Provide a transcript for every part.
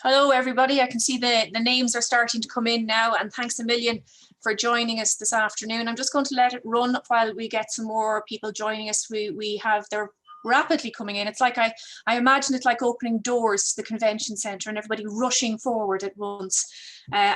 Hello, everybody. I can see the names are starting to come in now, and thanks a million for joining us this afternoon. I'm just going to let it run while we get some more people joining us. They're rapidly coming in. It's like I imagine it like opening doors to the convention centre and everybody rushing forward at once.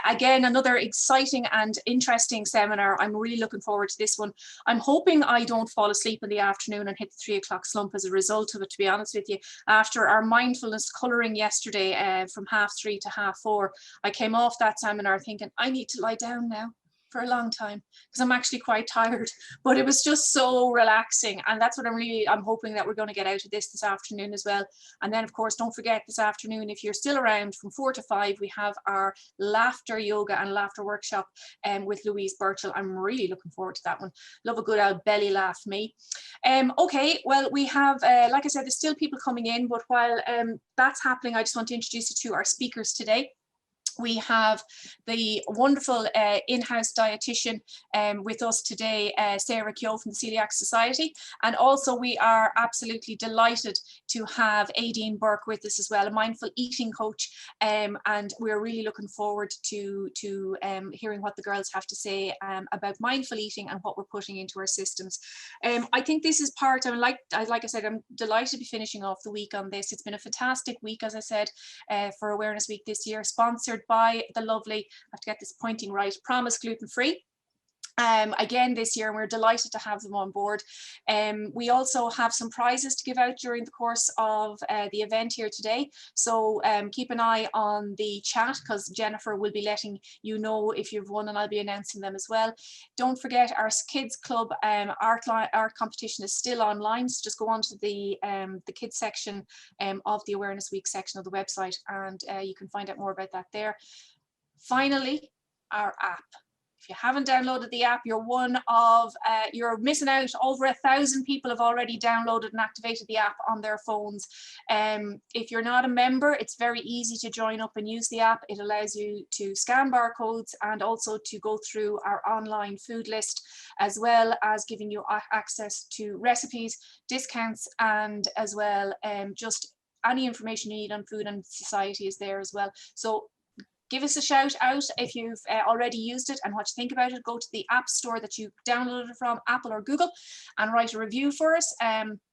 Again, another exciting and interesting seminar. I'm really looking forward to this one. I'm hoping I don't fall asleep in the afternoon and hit the 3 o'clock slump as a result of it, to be honest with you. After our mindfulness colouring yesterday from 3:30 to 4:30, I came off that seminar thinking I need to lie down now for a long time because I'm actually quite tired, but it was just so relaxing, and that's what I'm hoping that we're going to get out of this afternoon as well. And then of course, don't forget, this afternoon, if you're still around, from 4 to 5 we have our laughter yoga and laughter workshop with Louise Birchall. I'm really looking forward to that one. Love a good old belly laugh, me. Okay, well, we have like I said, there's still people coming in, but while that's happening, I just want to introduce you to our speakers today. We have the wonderful in-house dietitian with us today, Sarah Keogh from the Celiac Society. And also we are absolutely delighted to have Aideen Burke with us as well, a mindful eating coach. And we're really looking forward to hearing what the girls have to say about mindful eating and what we're putting into our systems. I think this is part, like I said, I'm delighted to be finishing off the week on this. It's been a fantastic week, as I said, for Awareness Week this year, sponsored by the lovely, I have to get this pointing right, Promise Gluten Free. Again this year, and we're delighted to have them on board. We also have some prizes to give out during the course of the event here today, so keep an eye on the chat because Jennifer will be letting you know if you've won, and I'll be announcing them as well. Don't forget, our Kids Club art competition is still online, so just go on to the kids section of the Awareness Week section of the website, and you can find out more about that there. Finally, our app. If you haven't downloaded the app, you're missing out. Over 1,000 people have already downloaded and activated the app on their phones. If you're not a member, it's very easy to join up and use the app. It allows you to scan barcodes and also to go through our online food list, as well as giving you access to recipes, discounts, and as well just any information you need on food and society is there as well. So give us a shout out if you've already used it and what you think about it. Go to the app store that you downloaded it from, Apple or Google, and write a review for us.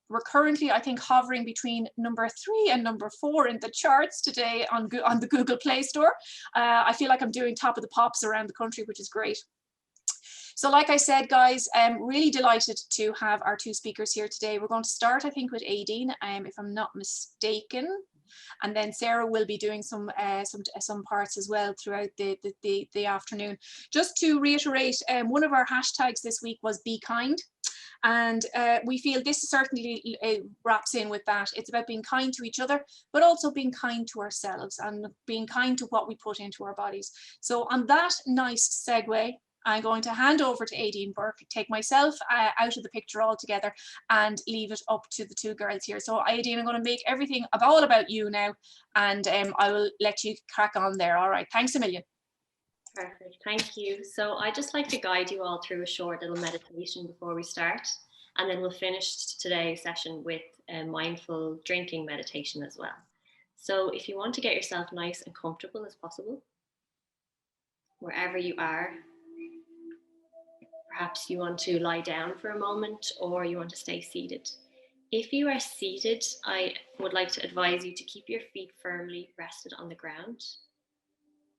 We're currently, I think, hovering between number 3 and number 4 in the charts today on the Google Play Store. I feel like I'm doing top of the pops around the country, which is great. So like I said, guys, I'm really delighted to have our 2 speakers here today. We're going to start, I think, with Aideen, if I'm not mistaken. And then Sarah will be doing some parts as well throughout the afternoon. Just to reiterate, one of our hashtags this week was be kind. And we feel this certainly wraps in with that. It's about being kind to each other, but also being kind to ourselves and being kind to what we put into our bodies. So on that nice segue, I'm going to hand over to Aideen Burke, take myself out of the picture altogether and leave it up to the 2 girls here. So Aideen, I'm going to make everything all about you now, and I will let you crack on there. All right, thanks a million. Perfect, thank you. So I'd just like to guide you all through a short little meditation before we start, and then we'll finish today's session with a mindful drinking meditation as well. So if you want to get yourself nice and comfortable as possible, wherever you are, perhaps you want to lie down for a moment or you want to stay seated. If you are seated, I would like to advise you to keep your feet firmly rested on the ground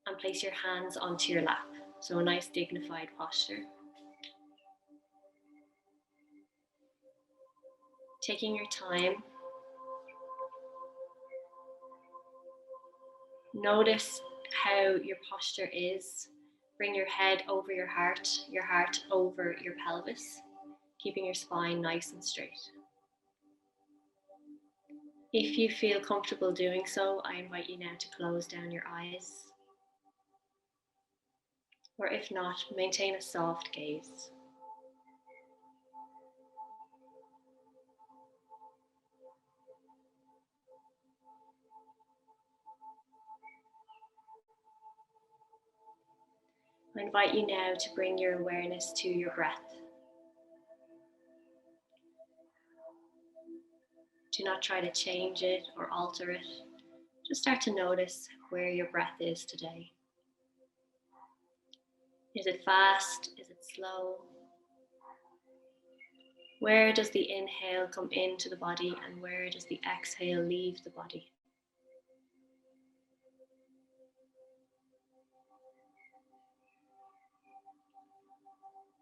and place your hands onto your lap. So a nice dignified posture. Taking your time. Notice how your posture is. Bring your head over your heart over your pelvis, keeping your spine nice and straight. If you feel comfortable doing so, I invite you now to close down your eyes. Or if not, maintain a soft gaze. I invite you now to bring your awareness to your breath. Do not try to change it or alter it. Just start to notice where your breath is today. Is it fast? Is it slow? Where does the inhale come into the body and where does the exhale leave the body?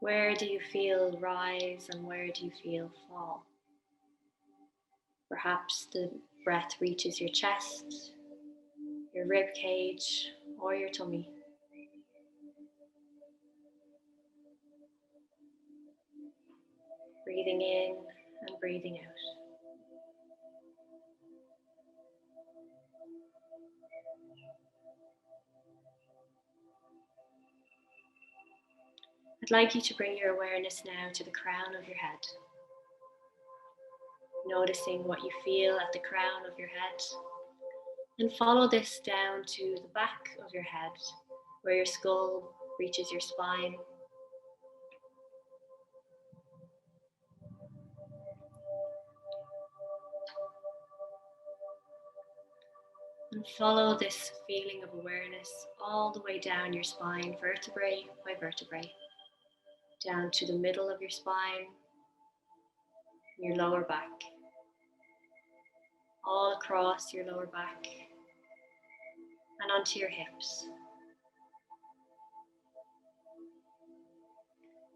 Where do you feel rise and where do you feel fall? Perhaps the breath reaches your chest, your rib cage, or your tummy. Breathing in and breathing out. I'd like you to bring your awareness now to the crown of your head. Noticing what you feel at the crown of your head. And follow this down to the back of your head, where your skull reaches your spine. And follow this feeling of awareness all the way down your spine, vertebrae by vertebrae, down to the middle of your spine, your lower back, all across your lower back, and onto your hips.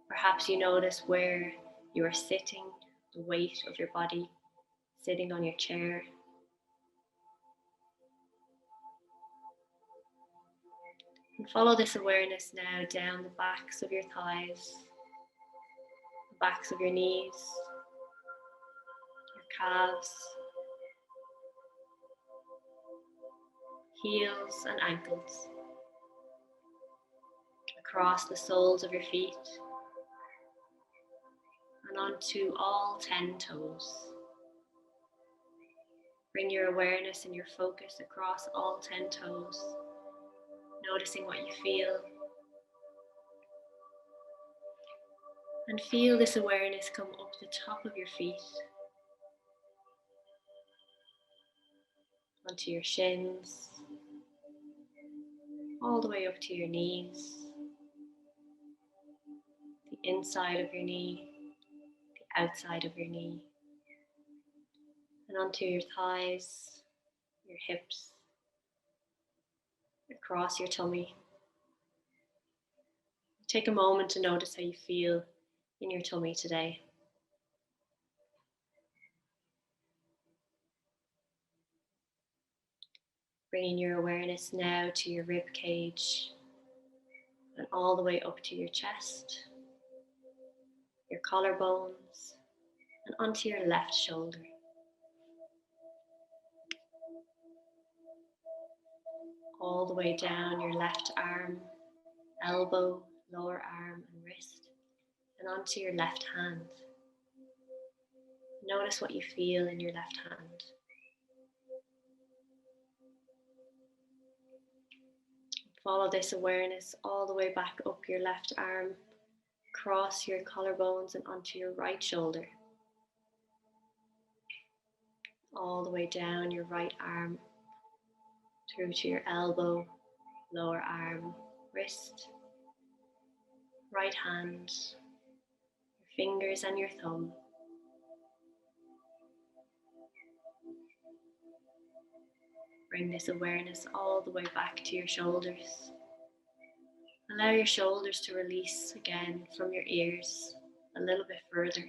Perhaps you notice where you are sitting, the weight of your body sitting on your chair. And follow this awareness now down the backs of your thighs, the backs of your knees, your calves, heels and ankles, across the soles of your feet, and onto all 10 toes. Bring your awareness and your focus across all 10 toes, noticing what you feel. And feel this awareness come up the top of your feet, onto your shins, all the way up to your knees, the inside of your knee, the outside of your knee, and onto your thighs, your hips, across your tummy. Take a moment to notice how you feel in your tummy today. Bringing your awareness now to your rib cage and all the way up to your chest, your collarbones, and onto your left shoulder. All the way down your left arm, elbow, lower arm, and wrist, and onto your left hand. Notice what you feel in your left hand. Follow this awareness all the way back up your left arm, across your collarbones and onto your right shoulder. All the way down your right arm, through to your elbow, lower arm, wrist, right hand, your fingers and your thumb. Bring this awareness all the way back to your shoulders. Allow your shoulders to release again from your ears a little bit further.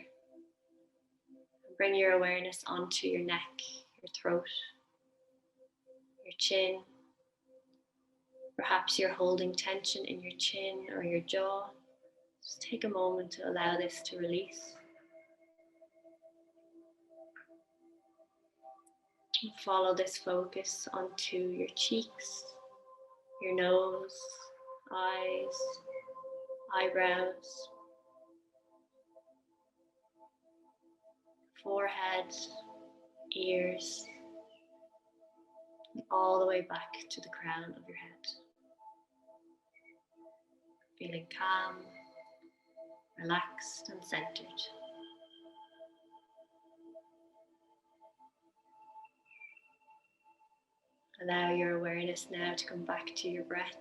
Bring your awareness onto your neck, your throat, your chin. Perhaps you're holding tension in your chin or your jaw. Just take a moment to allow this to release. And follow this focus onto your cheeks, your nose, eyes, eyebrows, forehead, ears, and all the way back to the crown of your head. Feeling calm, relaxed, and centered. Allow your awareness now to come back to your breath.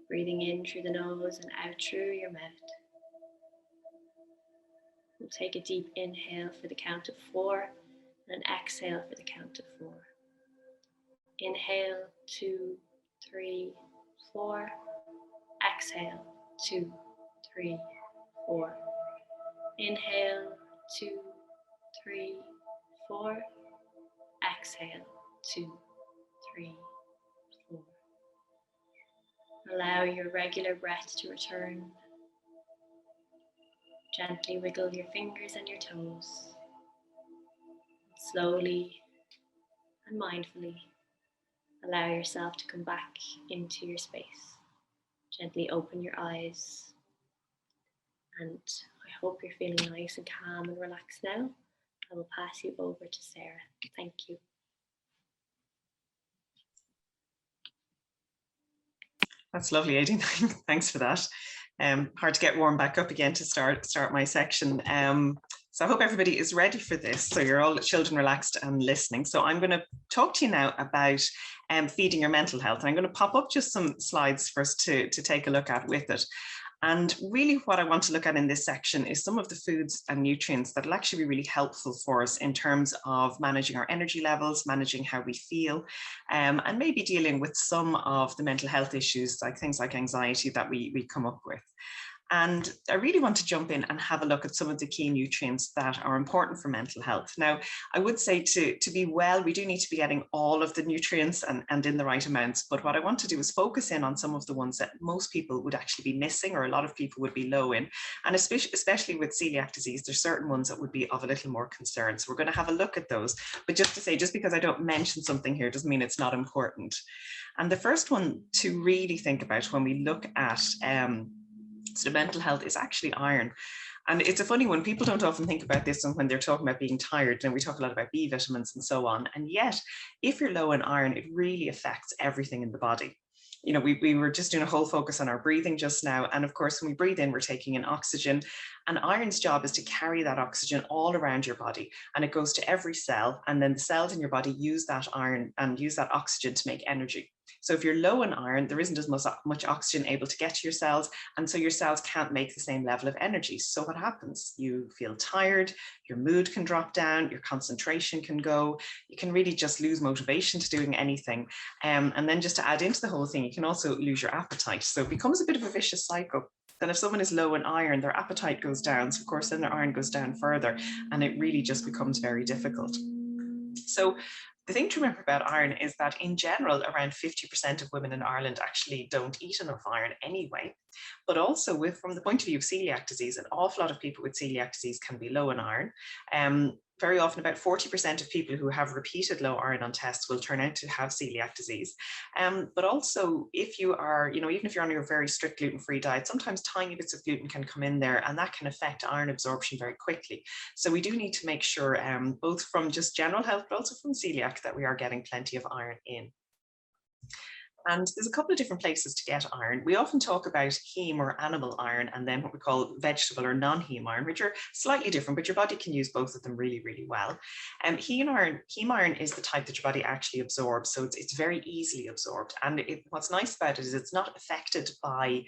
Breathing in through the nose and out through your mouth. We'll take a deep inhale for the count of 4 and an exhale for the count of 4. Inhale, 2, 3, 4. Exhale, 2, 3, 4. Inhale, 2, 3, 4. Exhale, 2, 3, 4. Allow your regular breath to return. Gently wiggle your fingers and your toes. Slowly and mindfully allow yourself to come back into your space. Gently open your eyes, and I hope you're feeling nice and calm and relaxed now. I will pass you over to Sarah. Thank you. That's lovely, Aideen. Thanks for that. Hard to get warmed back up again to start my section. So I hope everybody is ready for this. So you're all children relaxed and listening. So I'm going to talk to you now about feeding your mental health. And I'm going to pop up just some slides for us to take a look at with it. And really what I want to look at in this section is some of the foods and nutrients that will actually be really helpful for us in terms of managing our energy levels, managing how we feel, and maybe dealing with some of the mental health issues, like things like anxiety that we come up with. And I really want to jump in and have a look at some of the key nutrients that are important for mental health. Now, I would say to be well, we do need to be getting all of the nutrients and in the right amounts. But what I want to do is focus in on some of the ones that most people would actually be missing, or a lot of people would be low in. And especially with celiac disease, there's certain ones that would be of a little more concern. So we're going to have a look at those. But just to say, just because I don't mention something here doesn't mean it's not important. And the first one to really think about when we look at so mental health is actually iron. And it's a funny one. People don't often think about this when they're talking about being tired, and we talk a lot about B vitamins and so on. And yet, if you're low in iron, it really affects everything in the body. You know, we were just doing a whole focus on our breathing just now. And of course, when we breathe in, we're taking in oxygen. And iron's job is to carry that oxygen all around your body. And it goes to every cell. And then the cells in your body use that iron and use that oxygen to make energy. So if you're low in iron, there isn't as much oxygen able to get to your cells. And so your cells can't make the same level of energy. So what happens? You feel tired, your mood can drop down, your concentration can go, you can really just lose motivation to doing anything. And then just to add into the whole thing, you can also lose your appetite. So it becomes a bit of a vicious cycle. Then if someone is low in iron, their appetite goes down. So of course, then their iron goes down further, and it really just becomes very difficult. So the thing to remember about iron is that in general, around 50% of women in Ireland actually don't eat enough iron anyway. But also from the point of view of celiac disease, an awful lot of people with celiac disease can be low in iron. Very often about 40% of people who have repeated low iron on tests will turn out to have celiac disease. But also if you are, even if you're on a very strict gluten-free diet, sometimes tiny bits of gluten can come in there, and that can affect iron absorption very quickly. So we do need to make sure, both from just general health, but also from celiac, that we are getting plenty of iron in. And there's a couple of different places to get iron. We often talk about heme or animal iron, and then what we call vegetable or non-heme iron, which are slightly different, but your body can use both of them really, really well. Heme iron is the type that your body actually absorbs, so it's very easily absorbed. And what's nice about it is it's not affected by,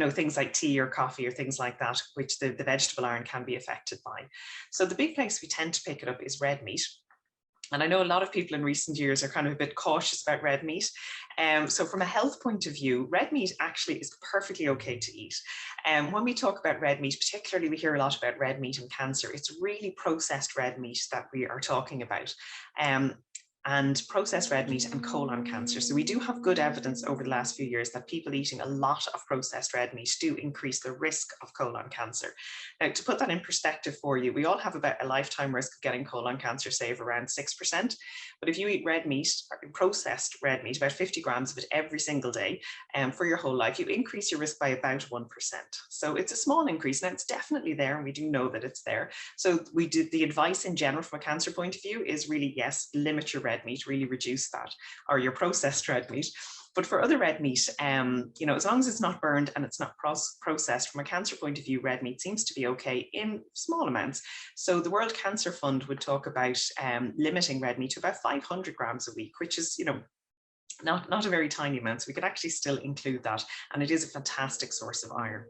things like tea or coffee or things like that, which the vegetable iron can be affected by. So the big place we tend to pick it up is red meat. And I know a lot of people in recent years are kind of a bit cautious about red meat. So from a health point of view, red meat actually is perfectly okay to eat. When we talk about red meat, particularly we hear a lot about red meat and cancer. It's really processed red meat that we are talking about. And processed red meat and colon cancer. So we do have good evidence over the last few years that people eating a lot of processed red meat do increase the risk of colon cancer. Now, to put that in perspective for you, we all have about a lifetime risk of getting colon cancer, say of around 6%. But if you eat red meat, processed red meat, about 50 grams of it every single day, for your whole life, you increase your risk by about 1%. So it's a small increase. Now, it's definitely there, and we do know that it's there. So the advice in general from a cancer point of view is really, yes, limit your red red meat, really reduce that, or your processed red meat. But for other red meat, you know, as long as it's not burned and it's not processed, from a cancer point of view, red meat seems to be okay in small amounts. So the World Cancer Fund would talk about limiting red meat to about 500 grams a week, which is, you know, not a very tiny amount. So we could actually still include that. And it is a fantastic source of iron.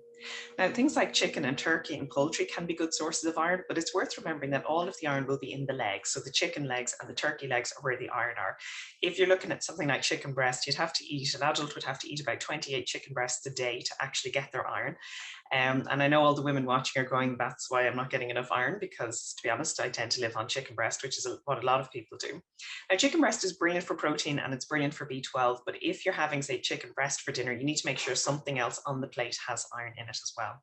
Now, things like chicken and turkey and poultry can be good sources of iron, but it's worth remembering that all of the iron will be in the legs. So the chicken legs and the turkey legs are where the iron are. If you're looking at something like chicken breast, you'd have to eat, an adult would have to eat about 28 chicken breasts a day to actually get their iron. And I know all the women watching are going, that's why I'm not getting enough iron, because to be honest, I tend to live on chicken breast, which is what a lot of people do. Now, chicken breast is brilliant for protein and it's brilliant for B12, but if you're having, say, chicken breast for dinner, you need to make sure something else on the plate has iron in it as well.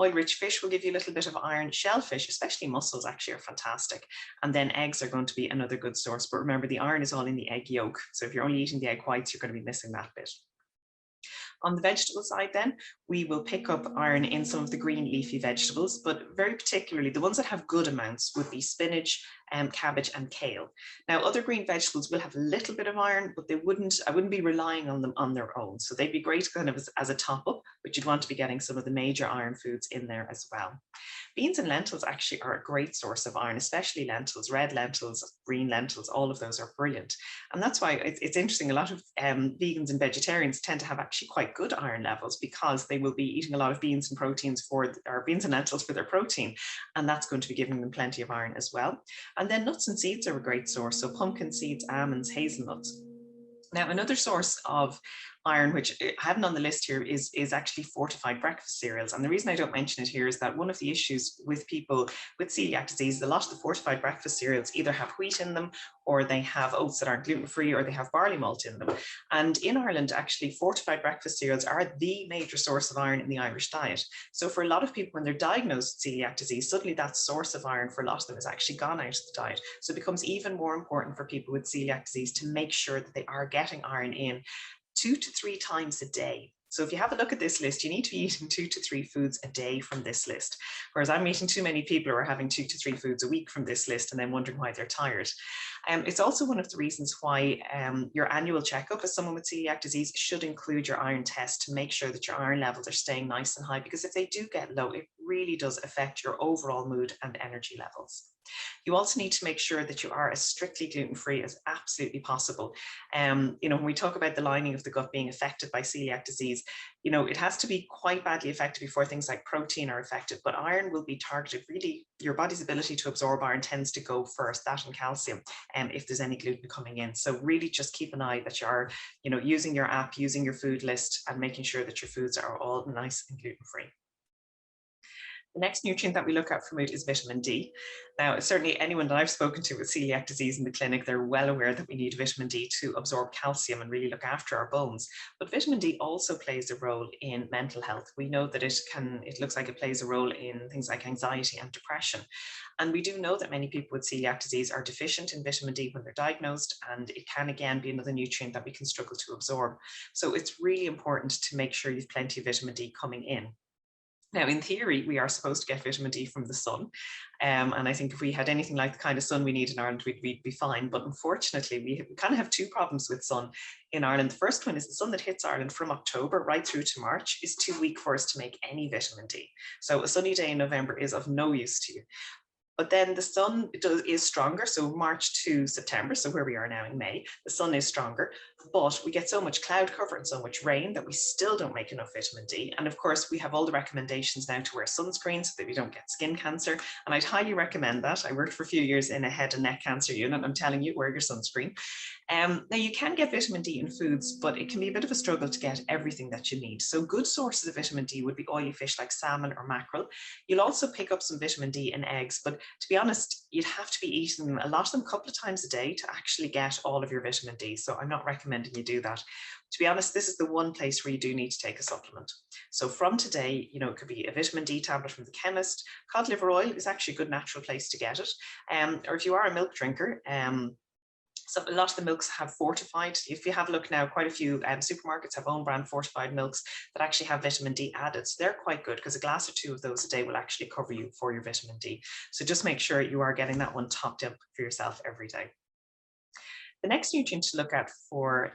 Oil-rich fish will give you a little bit of iron. Shellfish, especially mussels, actually are fantastic. And then eggs are going to be another good source. But remember, the iron is all in the egg yolk. So if you're only eating the egg whites, you're going to be missing that bit. On the vegetable side then, we will pick up iron in some of the green leafy vegetables, but very particularly the ones that have good amounts would be spinach, cabbage and kale. Now, other green vegetables will have a little bit of iron, but I wouldn't be relying on them on their own. So they'd be great kind of as a top up, but you'd want to be getting some of the major iron foods in there as well. Beans and lentils actually are a great source of iron, especially lentils, red lentils, green lentils, all of those are brilliant. And that's why it's interesting, a lot of vegans and vegetarians tend to have actually quite good iron levels because they will be eating a lot of beans and beans and lentils for their protein, and that's going to be giving them plenty of iron as well. And then nuts and seeds are a great source, so pumpkin seeds, almonds, hazelnuts. Now, another source of iron, which I haven't on the list here, is actually fortified breakfast cereals. And the reason I don't mention it here is that one of the issues with people with celiac disease, a lot of the fortified breakfast cereals either have wheat in them, or they have oats that aren't gluten-free, or they have barley malt in them. And in Ireland, actually, fortified breakfast cereals are the major source of iron in the Irish diet. So for a lot of people, when they're diagnosed with celiac disease, suddenly that source of iron for a lot of them has actually gone out of the diet. So it becomes even more important for people with celiac disease to make sure that they are getting iron in 2 to 3 times a day. So if you have a look at this list, you need to be eating 2 to 3 foods a day from this list. Whereas I'm meeting too many people who are having 2 to 3 foods a week from this list and then wondering why they're tired. It's also one of the reasons why your annual checkup as someone with celiac disease should include your iron test to make sure that your iron levels are staying nice and high, because if they do get low, it really does affect your overall mood and energy levels. You also need to make sure that you are as strictly gluten-free as absolutely possible. You know, when we talk about the lining of the gut being affected by celiac disease, you know, it has to be quite badly affected before things like protein are affected, but iron will be targeted. Really, your body's ability to absorb iron tends to go first, that and calcium, if there's any gluten coming in. So really just keep an eye that you are, you know, using your app, using your food list, and making sure that your foods are all nice and gluten-free. The next nutrient that we look at for mood is vitamin D. Now, certainly anyone that I've spoken to with celiac disease in the clinic, they're well aware that we need vitamin D to absorb calcium and really look after our bones. But vitamin D also plays a role in mental health. We know that it looks like it plays a role in things like anxiety and depression. And we do know that many people with celiac disease are deficient in vitamin D when they're diagnosed, and it can again be another nutrient that we can struggle to absorb. So it's really important to make sure you've plenty of vitamin D coming in. Now, in theory, we are supposed to get vitamin D from the sun. And I think if we had anything like the kind of sun we need in Ireland, we'd be fine. But unfortunately, we kind of have 2 problems with sun in Ireland. The first one is the sun that hits Ireland from October right through to March is too weak for us to make any vitamin D. So a sunny day in November is of no use to you. But then the sun is stronger, so March to September, so where we are now in May, the sun is stronger, but we get so much cloud cover and so much rain that we still don't make enough vitamin D. And of course, we have all the recommendations now to wear sunscreen so that we don't get skin cancer. And I'd highly recommend that. I worked for a few years in a head and neck cancer unit, and I'm telling you, wear your sunscreen. Now, you can get vitamin D in foods, but it can be a bit of a struggle to get everything that you need. So good sources of vitamin D would be oily fish like salmon or mackerel. You'll also pick up some vitamin D in eggs, but to be honest, you'd have to be eating them, a lot of them, a couple of times a day to actually get all of your vitamin D. So I'm not recommending you do that. To be honest, this is the one place where you do need to take a supplement. So from today, you know, it could be a vitamin D tablet from the chemist. Cod liver oil is actually a good natural place to get it. Or if you are a milk drinker, so a lot of the milks have fortified. If you have a look now, quite a few supermarkets have own brand fortified milks that actually have vitamin D added. So they're quite good because a glass or 2 of those a day will actually cover you for your vitamin D. So just make sure you are getting that one topped up for yourself every day. The next nutrient to look at for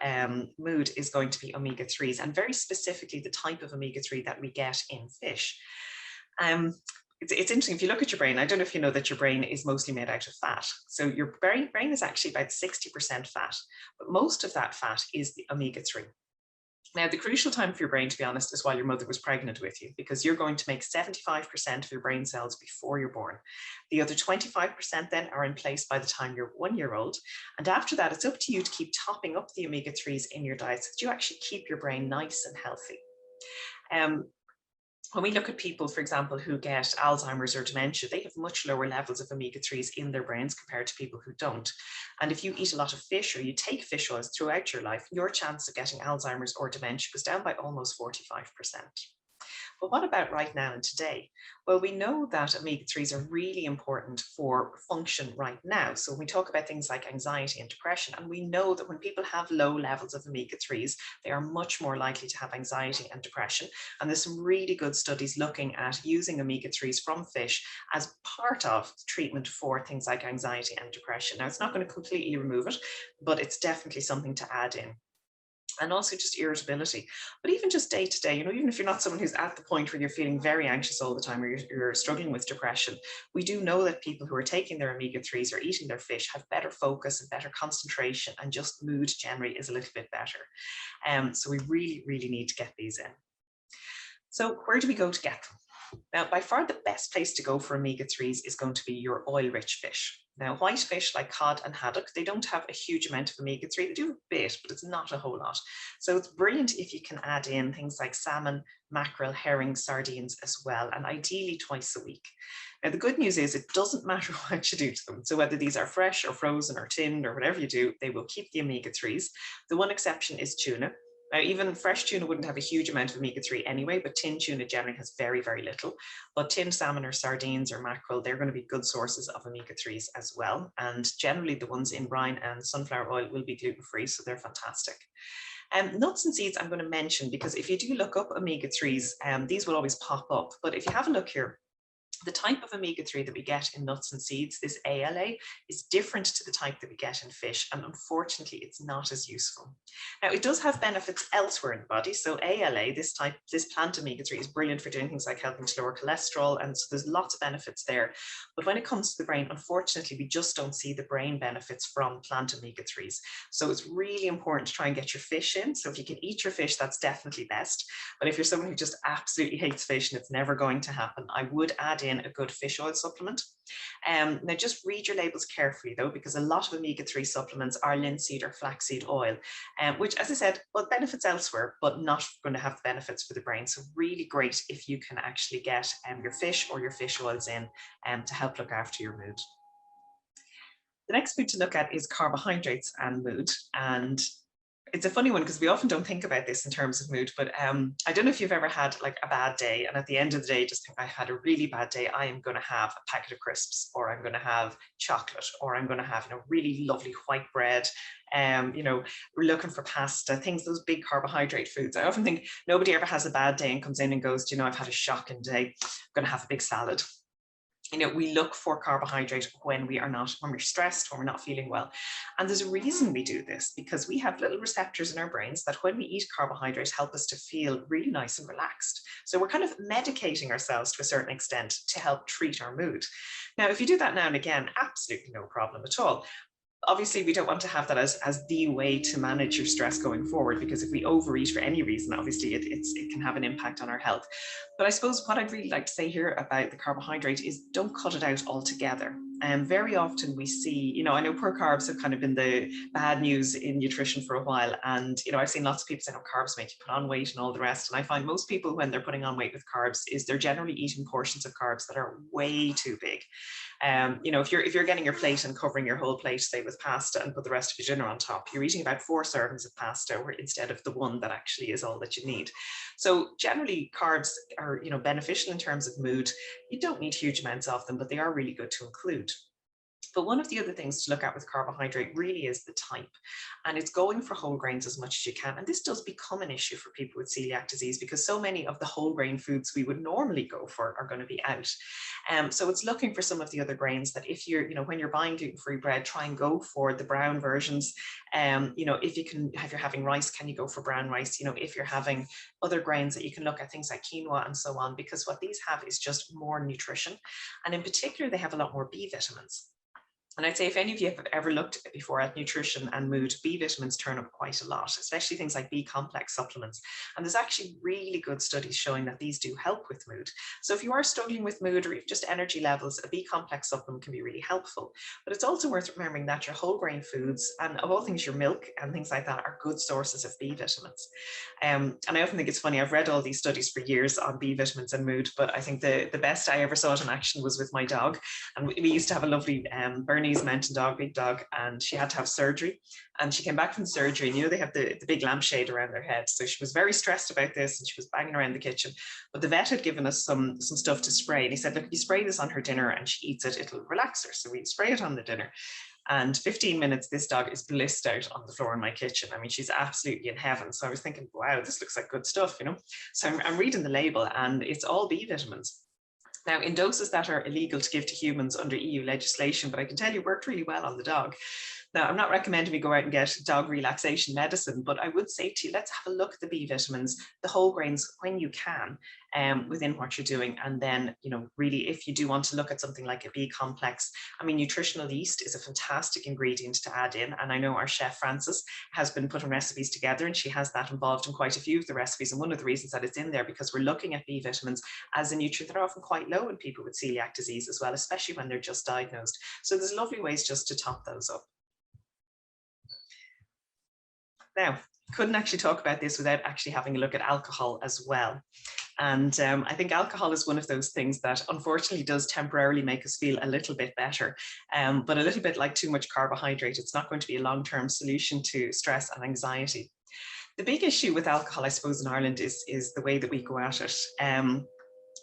mood is going to be omega-3s, and very specifically the type of omega-3 that we get in fish. It's interesting, if you look at your brain, I don't know if you know that your brain is mostly made out of fat. So your brain is actually about 60% fat, but most of that fat is the omega-3. Now, the crucial time for your brain, to be honest, is while your mother was pregnant with you, because you're going to make 75% of your brain cells before you're born. The other 25% then are in place by the time you're 1 year old. And after that, it's up to you to keep topping up the omega-3s in your diet so that you actually keep your brain nice and healthy. When we look at people, for example, who get Alzheimer's or dementia, they have much lower levels of omega-3s in their brains compared to people who don't. And if you eat a lot of fish or you take fish oils throughout your life, your chance of getting Alzheimer's or dementia goes down by almost 45%. But what about right now and today? Well, we know that omega-3s are really important for function right now. So when we talk about things like anxiety and depression, and we know that when people have low levels of omega-3s, they are much more likely to have anxiety and depression. And there's some really good studies looking at using omega-3s from fish as part of treatment for things like anxiety and depression. Now, it's not going to completely remove it, but it's definitely something to add in. And also just irritability, but even just day to day, even if you're not someone who's at the point where you're feeling very anxious all the time or you're struggling with depression, we do know that people who are taking their omega-3s or eating their fish have better focus and better concentration, and just mood generally is a little bit better. So we really, really need to get these in. So where do we go to get them? Now, by far the best place to go for omega-3s is going to be your oil-rich fish. Now, white fish like cod and haddock, they don't have a huge amount of omega-3. They do a bit, but it's not a whole lot. So it's brilliant if you can add in things like salmon, mackerel, herring, sardines as well, and ideally twice a week. Now, the good news is it doesn't matter what you do to them. So whether these are fresh or frozen or tinned or whatever you do, they will keep the omega-3s. The one exception is tuna. Now, even fresh tuna wouldn't have a huge amount of omega-3 anyway, but tinned tuna generally has very, very little. But tinned salmon or sardines or mackerel, they're going to be good sources of omega-3s as well. And generally the ones in brine and sunflower oil will be gluten-free, so they're fantastic. Nuts and seeds I'm going to mention, because if you do look up omega-3s, these will always pop up. But if you have a look here, the type of omega-3 that we get in nuts and seeds, this ALA, is different to the type that we get in fish, and unfortunately it's not as useful. Now, it does have benefits elsewhere in the body. So ALA, this plant omega-3, is brilliant for doing things like helping to lower cholesterol, and so there's lots of benefits there. But when it comes to the brain, unfortunately, we just don't see the brain benefits from plant omega-3s. So it's really important to try and get your fish in. So if you can eat your fish, that's definitely best. But if you're someone who just absolutely hates fish and it's never going to happen, I would add in a good fish oil supplement. Now, just read your labels carefully though, because a lot of omega-3 supplements are linseed or flaxseed oil, which, as I said, well, benefits elsewhere, but not going to have benefits for the brain. So really great if you can actually get your fish or your fish oils in to help look after your mood. The next food to look at is carbohydrates and mood. And it's a funny one because we often don't think about this in terms of mood, but I don't know if you've ever had like a bad day, and at the end of the day just think, I had a really bad day, I am going to have a packet of crisps, or I'm going to have chocolate, or I'm going to have really lovely white bread. We're looking for pasta, those big carbohydrate foods. I often think nobody ever has a bad day and comes in and goes, I've had a shocking day, I'm going to have a big salad. We look for carbohydrate when we're stressed, when we're not feeling well. And there's a reason we do this, because we have little receptors in our brains that when we eat carbohydrates help us to feel really nice and relaxed. So we're kind of medicating ourselves to a certain extent to help treat our mood. Now, if you do that now and again, absolutely no problem at all. Obviously, we don't want to have that as the way to manage your stress going forward, because if we overeat for any reason, obviously it can have an impact on our health. But I suppose what I'd really like to say here about the carbohydrate is don't cut it out altogether. And very often we see, I know poor carbs have kind of been the bad news in nutrition for a while. And, I've seen lots of people saying, carbs make you put on weight and all the rest. And I find most people, when they're putting on weight with carbs, is they're generally eating portions of carbs that are way too big. If you're getting your plate and covering your whole plate, say with pasta, and put the rest of your dinner on top, you're eating about 4 servings of pasta instead of the one that actually is all that you need. So generally carbs are, beneficial in terms of mood. You don't need huge amounts of them, but they are really good to include. But one of the other things to look at with carbohydrate really is the type, and it's going for whole grains as much as you can. And this does become an issue for people with celiac disease because so many of the whole grain foods we would normally go for are going to be out. So it's looking for some of the other grains that if you're, when you're buying gluten-free bread, try and go for the brown versions. If you can, if you're having rice, can you go for brown rice? If you're having other grains, that you can look at things like quinoa and so on, because what these have is just more nutrition. And in particular, they have a lot more B vitamins. And I'd say if any of you have ever looked before at nutrition and mood, B vitamins turn up quite a lot, especially things like B complex supplements. And there's actually really good studies showing that these do help with mood. So if you are struggling with mood or just energy levels, a B complex supplement can be really helpful. But it's also worth remembering that your whole grain foods, and of all things, your milk and things like that, are good sources of B vitamins. And I often think it's funny, I've read all these studies for years on B vitamins and mood, but I think the best I ever saw it in action was with my dog. And we used to have a lovely Bernese mountain dog, big dog, and she had to have surgery. And she came back from surgery, and they have the big lampshade around their head. So she was very stressed about this, and she was banging around the kitchen. But the vet had given us some stuff to spray. And he said, look, if you spray this on her dinner and she eats it, it'll relax her. So we'd spray it on the dinner. And 15 minutes, this dog is blissed out on the floor in my kitchen. I mean, she's absolutely in heaven. So I was thinking, wow, this looks like good stuff, So I'm reading the label, and it's all B vitamins. Now, in doses that are illegal to give to humans under EU legislation, but I can tell you worked really well on the dog. Now, I'm not recommending we go out and get dog relaxation medicine, but I would say to you, let's have a look at the B vitamins, the whole grains when you can, within what you're doing. And then, really, if you do want to look at something like a B complex, I mean, nutritional yeast is a fantastic ingredient to add in. And I know our chef, Frances, has been putting recipes together, and she has that involved in quite a few of the recipes. And one of the reasons that it's in there, because we're looking at B vitamins as a nutrient that are often quite low in people with celiac disease as well, especially when they're just diagnosed. So there's lovely ways just to top those up. Now, couldn't actually talk about this without actually having a look at alcohol as well. And I think alcohol is one of those things that unfortunately does temporarily make us feel a little bit better, but a little bit like too much carbohydrate. It's not going to be a long-term solution to stress and anxiety. The big issue with alcohol, I suppose, in Ireland is the way that we go at it.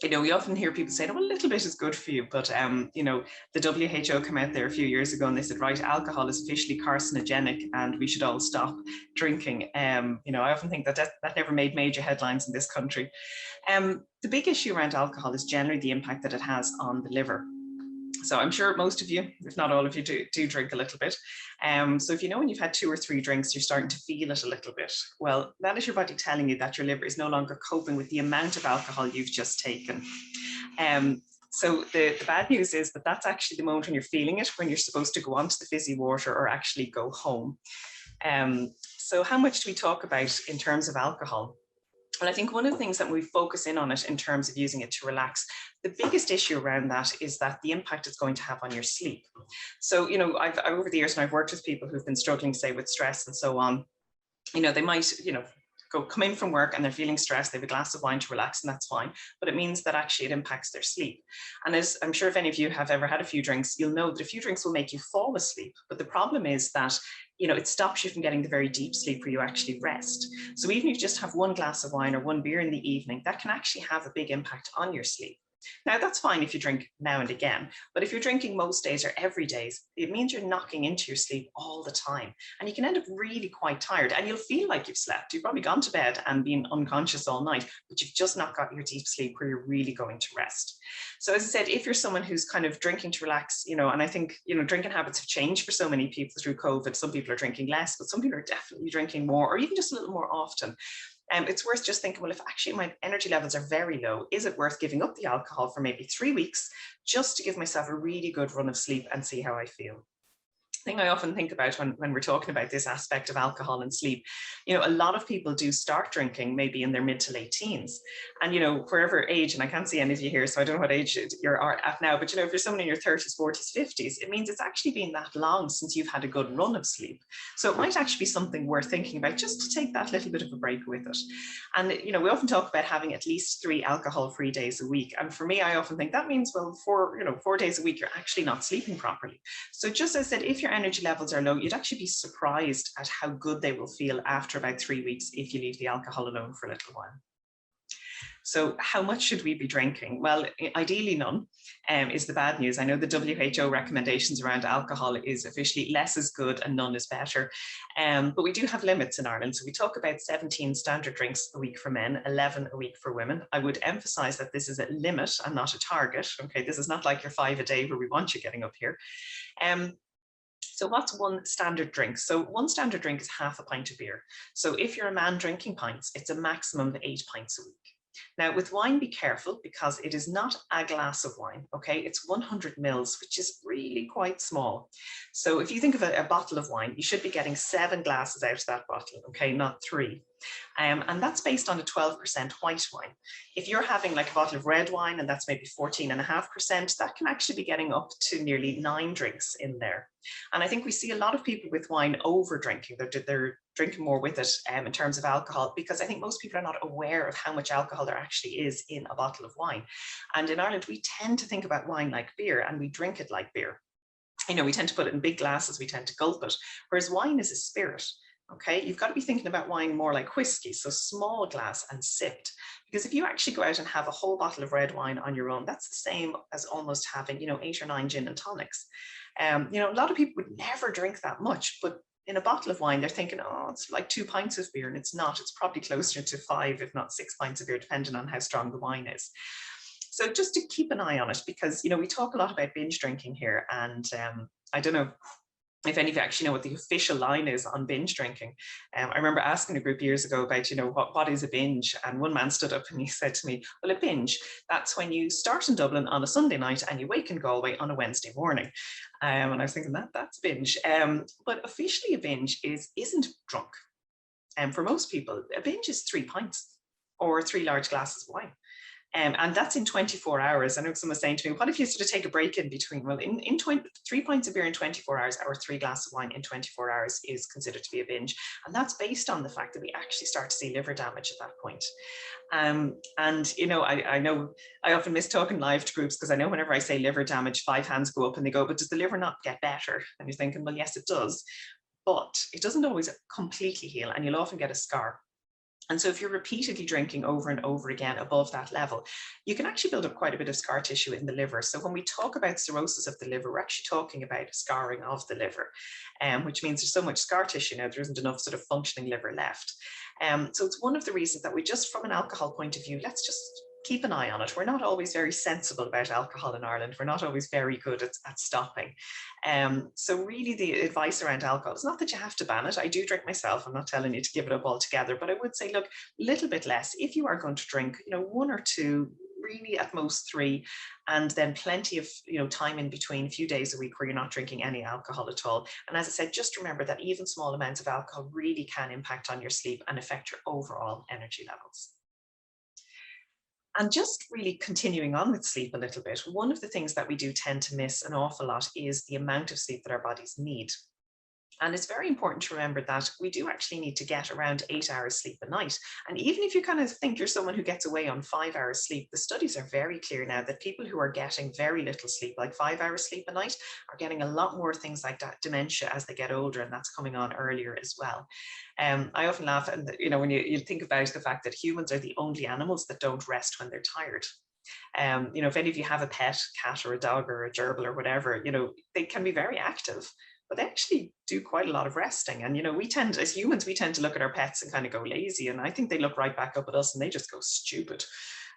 We often hear people say, oh, a little bit is good for you. But, the WHO came out there a few years ago and they said, right, alcohol is officially carcinogenic and we should all stop drinking. I often think that never made major headlines in this country. The big issue around alcohol is generally the impact that it has on the liver. So I'm sure most of you, if not all of you, do drink a little bit. So if when you've had 2 or 3 drinks, you're starting to feel it a little bit. Well, that is your body telling you that your liver is no longer coping with the amount of alcohol you've just taken. So the bad news is that that's actually the moment when you're feeling it, when you're supposed to go on to the fizzy water or actually go home. So how much do we talk about in terms of alcohol? And I think one of the things that we focus in on it in terms of using it to relax, the biggest issue around that is that the impact it's going to have on your sleep. So, I've over the years, and I've worked with people who've been struggling, say, with stress and so on, they might, come in from work and they're feeling stressed, they have a glass of wine to relax, and that's fine. But it means that actually it impacts their sleep. And as I'm sure if any of you have ever had a few drinks, you'll know that a few drinks will make you fall asleep. But the problem is that it stops you from getting the very deep sleep where you actually rest. So even if you just have 1 glass of wine or 1 beer in the evening, that can actually have a big impact on your sleep. Now, that's fine if you drink now and again, but if you're drinking most days or every day, it means you're knocking into your sleep all the time. And you can end up really quite tired, and you'll feel like you've slept. You've probably gone to bed and been unconscious all night, but you've just not got your deep sleep where you're really going to rest. So as I said, if you're someone who's kind of drinking to relax, and I think, drinking habits have changed for so many people through COVID. Some people are drinking less, but some people are definitely drinking more, or even just a little more often. It's worth just thinking, well, if actually my energy levels are very low, is it worth giving up the alcohol for maybe 3 weeks just to give myself a really good run of sleep and see how I feel? Thing I often think about when we're talking about this aspect of alcohol and sleep, a lot of people do start drinking maybe in their mid to late teens, and wherever age, and I can't see any of you here, so I don't know what age you're at now, but if you're someone in your 30s, 40s, 50s, it means it's actually been that long since you've had a good run of sleep. So it might actually be something worth thinking about, just to take that little bit of a break with it. And we often talk about having at least 3 alcohol-free days a week, and for me, I often think that means, well, 4 days a week you're actually not sleeping properly. So just as I said, if your energy levels are low, you'd actually be surprised at how good they will feel after about 3 weeks if you leave the alcohol alone for a little while. So how much should we be drinking? Well, ideally none is the bad news. I know the WHO recommendations around alcohol is officially less is good and none is better. But we do have limits in Ireland. So we talk about 17 standard drinks a week for men, 11 a week for women. I would emphasize that this is a limit and not a target. Okay, this is not like your 5 a day where we want you getting up here. So what's one standard drink? So one standard drink is half a pint of beer. So if you're a man drinking pints, it's a maximum of 8 pints a week. Now with wine, be careful because it is not a glass of wine, okay? It's 100 mils, which is really quite small. So if you think of a bottle of wine, you should be getting 7 glasses out of that bottle, okay, not 3. And that's based on a 12% white wine. If you're having like a bottle of red wine and that's maybe 14.5%, that can actually be getting up to nearly 9 drinks in there. And I think we see a lot of people with wine over drinking. They're drinking more with it in terms of alcohol, because I think most people are not aware of how much alcohol there actually is in a bottle of wine. And in Ireland, we tend to think about wine like beer and we drink it like beer. You know, we tend to put it in big glasses, we tend to gulp it, whereas wine is a spirit. Okay, you've got to be thinking about wine more like whiskey, so small glass and sipped. Because if you actually go out and have a whole bottle of red wine on your own, that's the same as almost having, 8 or 9 gin and tonics. A lot of people would never drink that much, but in a bottle of wine, they're thinking, oh, it's like 2 pints of beer, and it's not. It's probably closer to 5, if not 6 pints of beer, depending on how strong the wine is. So just to keep an eye on it, because, we talk a lot about binge drinking here, and I don't know if any of you actually know what the official line is on binge drinking. I remember asking a group years ago about, what is a binge? And one man stood up and he said to me, well, a binge, that's when you start in Dublin on a Sunday night and you wake in Galway on a Wednesday morning. And I was thinking that's binge. But officially a binge isn't drunk. For most people, a binge is 3 pints or 3 large glasses of wine. And that's in 24 hours. I know someone was saying to me, what if you sort of take a break in between? Well, in 3 pints of beer in 24 hours or 3 glasses of wine in 24 hours is considered to be a binge. And that's based on the fact that we actually start to see liver damage at that point. I know I often miss talking live to groups, because I know whenever I say liver damage, 5 hands go up and they go, but does the liver not get better? And you're thinking, well, yes, it does. But it doesn't always completely heal, and you'll often get a scar. And so if you're repeatedly drinking over and over again above that level, you can actually build up quite a bit of scar tissue in the liver. So when we talk about cirrhosis of the liver, we're actually talking about scarring of the liver, which means there's so much scar tissue now, there isn't enough sort of functioning liver left. So it's one of the reasons that we just, from an alcohol point of view, let's just keep an eye on it. We're not always very sensible about alcohol in Ireland. We're not always very good at stopping. So really the advice around alcohol is not that you have to ban it. I do drink myself. I'm not telling you to give it up altogether, but I would say, look, a little bit less. If you are going to drink, 1 or 2, really at most 3, and then plenty of, time in between, a few days a week where you're not drinking any alcohol at all. And as I said, just remember that even small amounts of alcohol really can impact on your sleep and affect your overall energy levels. And just really continuing on with sleep a little bit, one of the things that we do tend to miss an awful lot is the amount of sleep that our bodies need. And it's very important to remember that we do actually need to get around 8 hours sleep a night. And even if you kind of think you're someone who gets away on 5 hours sleep, the studies are very clear now that people who are getting very little sleep, like 5 hours sleep a night, are getting a lot more things like that dementia as they get older, and that's coming on earlier as well. I often laugh, and when you think about the fact that humans are the only animals that don't rest when they're tired. If any of you have a pet, cat or a dog or a gerbil or whatever, they can be very active, but they actually do quite a lot of resting. And, as humans, we tend to look at our pets and kind of go lazy. And I think they look right back up at us and they just go stupid,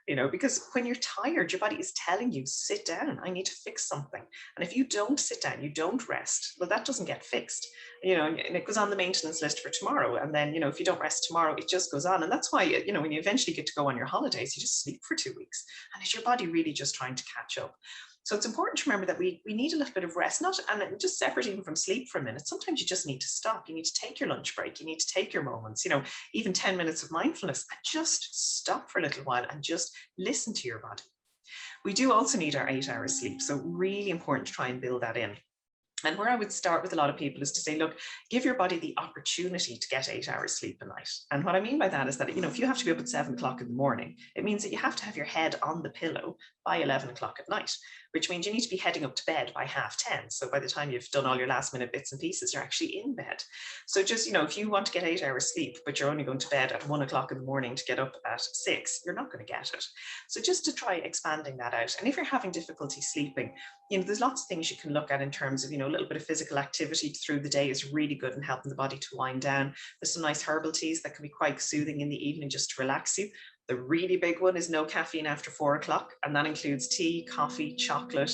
because when you're tired, your body is telling you, sit down, I need to fix something. And if you don't sit down, you don't rest, well, that doesn't get fixed, and it goes on the maintenance list for tomorrow. And then, if you don't rest tomorrow, it just goes on. And that's why, when you eventually get to go on your holidays, you just sleep for 2 weeks. And it's your body really just trying to catch up. So it's important to remember that we need a little bit of rest, and just separate even from sleep for a minute. Sometimes you just need to stop. You need to take your lunch break. You need to take your moments, even 10 minutes of mindfulness, and just stop for a little while and just listen to your body. We do also need our 8 hours sleep. So really important to try and build that in. And where I would start with a lot of people is to say, look, give your body the opportunity to get 8 hours sleep a night. And what I mean by that is that, if you have to be up at 7 o'clock in the morning, it means that you have to have your head on the pillow by 11 o'clock at night, which means you need to be heading up to bed by 10:30. So by the time you've done all your last minute bits and pieces, you're actually in bed. So just, if you want to get 8 hours sleep, but you're only going to bed at 1 o'clock in the morning to get up at 6, you're not going to get it. So just to try expanding that out. And if you're having difficulty sleeping, there's lots of things you can look at in terms of, a little bit of physical activity through the day is really good in helping the body to wind down. There's some nice herbal teas that can be quite soothing in the evening just to relax you. The really big one is no caffeine after 4 o'clock, and that includes tea, coffee, chocolate,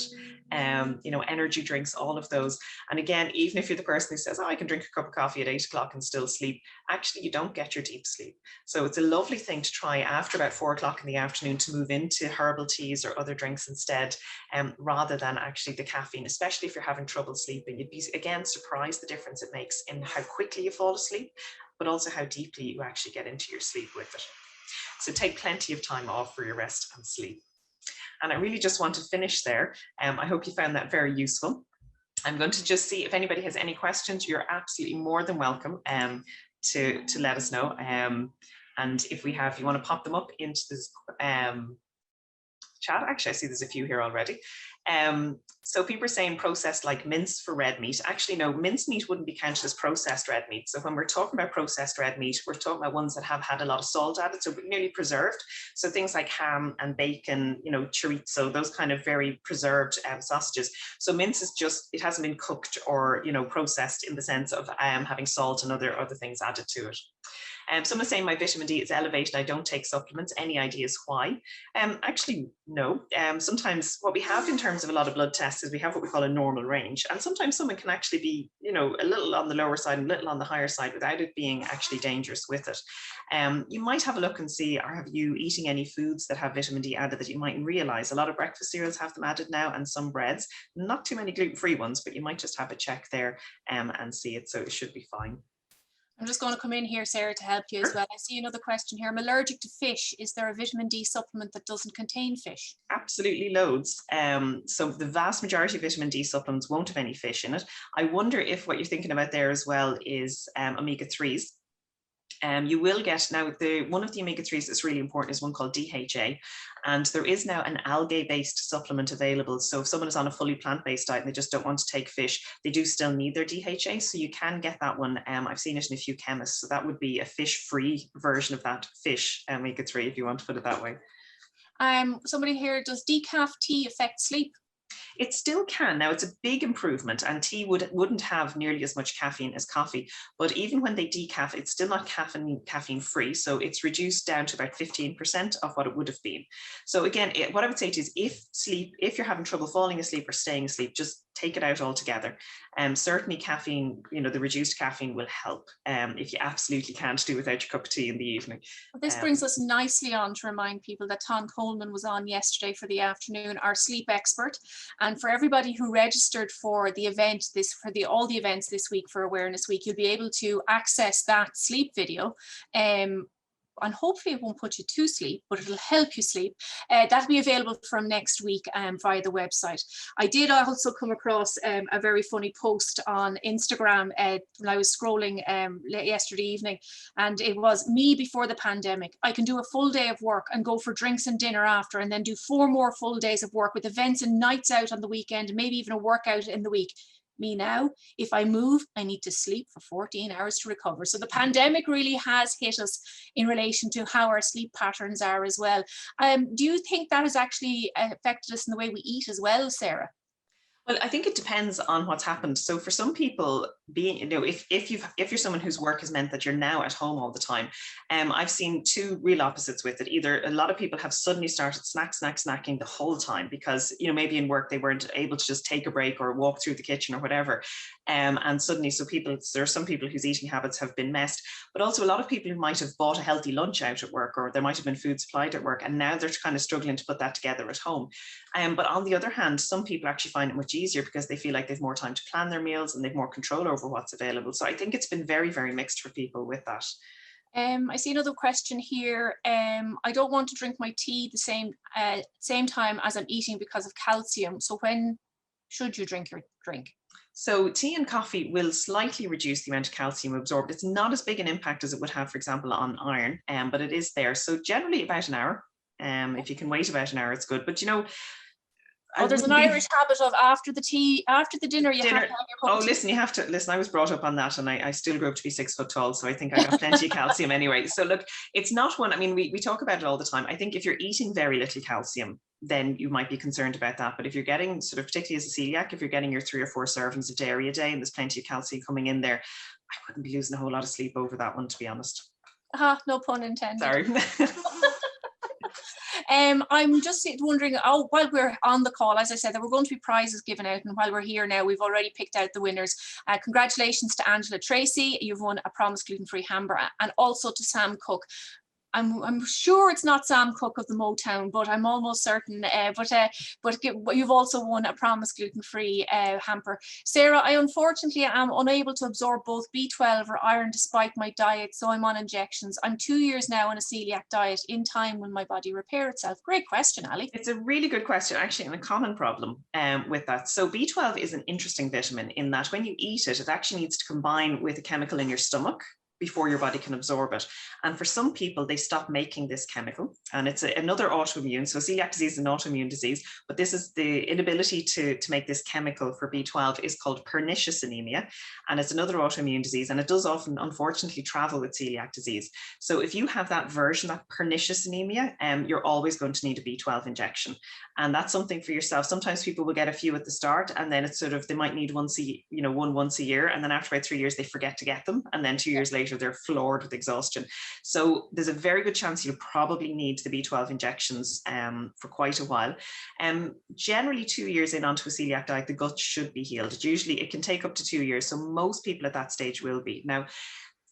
energy drinks, all of those. And again, even if you're the person who says, I can drink a cup of coffee at 8 o'clock and still sleep, actually you don't get your deep sleep. So it's a lovely thing to try after about 4 o'clock in the afternoon to move into herbal teas or other drinks instead, rather than actually the caffeine, especially if you're having trouble sleeping. You'd be, again, surprised the difference it makes in how quickly you fall asleep, but also how deeply you actually get into your sleep with it. So take plenty of time off for your rest and sleep. And I really just want to finish there. I hope you found that very useful. I'm going to just see if anybody has any questions. You're absolutely more than welcome to let us know. And if you want to pop them up into this chat. Actually, I see there's a few here already. So people are saying processed like mince for red meat. Actually, no, mince meat wouldn't be counted as processed red meat. So when we're talking about processed red meat, we're talking about ones that have had a lot of salt added, so nearly preserved. So things like ham and bacon, chorizo, those kind of very preserved sausages. So mince is just, it hasn't been cooked or, processed in the sense of having salt and other things added to it. Someone saying my vitamin D is elevated, I don't take supplements. Any ideas why? Actually, no. Sometimes what we have in terms of a lot of blood tests is we have what we call a normal range. And sometimes someone can actually be, a little on the lower side and a little on the higher side without it being actually dangerous with it. You might have a look and see, are you eating any foods that have vitamin D added that you mightn't realize? A lot of breakfast cereals have them added now, and some breads, not too many gluten-free ones, but you might just have a check there and see it. So it should be fine. I'm just going to come in here, Sarah, to help you as well. I see another question here. I'm allergic to fish. Is there a vitamin D supplement that doesn't contain fish? Absolutely loads. So the vast majority of vitamin D supplements won't have any fish in it. I wonder if what you're thinking about there as well is omega-3s. You will get now one of the omega-3s that's really important is one called DHA, and there is now an algae-based supplement available. So if someone is on a fully plant-based diet and they just don't want to take fish, they do still need their DHA. So you can get that one. I've seen it in a few chemists. So that would be a fish-free version of that fish omega-3, if you want to put it that way. Somebody here, does decaf tea affect sleep? It still can. Now, it's a big improvement, and tea wouldn't have nearly as much caffeine as coffee, but even when they decaf, it's still not caffeine free, so it's reduced down to about 15% of what it would have been. So again, what I would say to you is if you're having trouble falling asleep or staying asleep, just take it out altogether. Certainly caffeine, the reduced caffeine will help if you absolutely can't do without your cup of tea in the evening. Well, this brings us nicely on to remind people that Tom Coleman was on yesterday for the afternoon, our sleep expert. And for everybody who registered for the event, all the events this week for Awareness Week, you'll be able to access that sleep video. And hopefully it won't put you to sleep, but it'll help you sleep. That'll be available from next week via the website. I did also come across a very funny post on Instagram when I was scrolling yesterday evening, and it was me before the pandemic. I can do a full day of work and go for drinks and dinner after, and then do 4 more full days of work with events and nights out on the weekend, maybe even a workout in the week. Me now, if I move, I need to sleep for 14 hours to recover. So the pandemic really has hit us in relation to how our sleep patterns are as well. Do you think that has actually affected us in the way we eat as well, Sarah? Well, I think it depends on what's happened. So for some people, if you're someone whose work has meant that you're now at home all the time, I've seen 2 real opposites with it. Either a lot of people have suddenly started snacking the whole time because, maybe in work they weren't able to just take a break or walk through the kitchen or whatever. And suddenly, there are some people whose eating habits have been messed, but also a lot of people who might have bought a healthy lunch out at work, or there might have been food supplied at work, and now they're kind of struggling to put that together at home. But on the other hand, some people actually find it much easier because they feel like they've more time to plan their meals and they've more control over what's available. So I think it's been very, very mixed for people with that. I see another question here. I don't want to drink my tea the same time as I'm eating because of calcium. So when should you drink your drink? So tea and coffee will slightly reduce the amount of calcium absorbed. It's not as big an impact as it would have, for example, on iron, but it is there. So generally about an hour. If you can wait about an hour, it's good. But you know, Oh, there's an Irish habit of after the dinner, you have to have your cup of tea. Listen, you have to listen. I was brought up on that, and I still grew up to be 6 foot tall, so I think I got plenty of calcium anyway. So look, it's not one. I mean, we talk about it all the time. I think if you're eating very little calcium, then you might be concerned about that. But if you're getting sort of, particularly as a celiac, if you're getting your 3 or 4 servings of dairy a day, and there's plenty of calcium coming in there, I wouldn't be losing a whole lot of sleep over that one, to be honest. No pun intended. Sorry. I'm just wondering, while we're on the call, as I said, there were going to be prizes given out, and while we're here now, we've already picked out the winners. Congratulations to Angela Tracy, you've won a Promise gluten-free hamburger, and also to Sam Cook. I'm sure it's not Sam Cook of the Motown, but I'm almost certain. But you've also won a Promise gluten-free hamper. Sarah, I unfortunately am unable to absorb both B12 or iron despite my diet, so I'm on injections. I'm 2 years now on a celiac diet. In time, will my body repair itself? Great question, Ali. It's a really good question, actually, and a common problem with that. So B12 is an interesting vitamin in that when you eat it, it actually needs to combine with a chemical in your stomach before your body can absorb it. And for some people, they stop making this chemical, and it's another autoimmune. So celiac disease is an autoimmune disease, but this is the inability to make this chemical for B12 is called pernicious anemia, and it's another autoimmune disease, and it does often, unfortunately, travel with celiac disease. So if you have that version, that pernicious anemia, you're always going to need a B12 injection, and that's something for yourself. Sometimes people will get a few at the start, and then it's sort of, they might need one once a year, and then after about 3 years, they forget to get them, and then 2 years later, they're floored with exhaustion. So there's a very good chance you'll probably need the B12 injections for quite a while. Generally 2 years in onto a celiac diet, the gut should be healed. It can take up to 2 years. So most people at that stage will be. Now,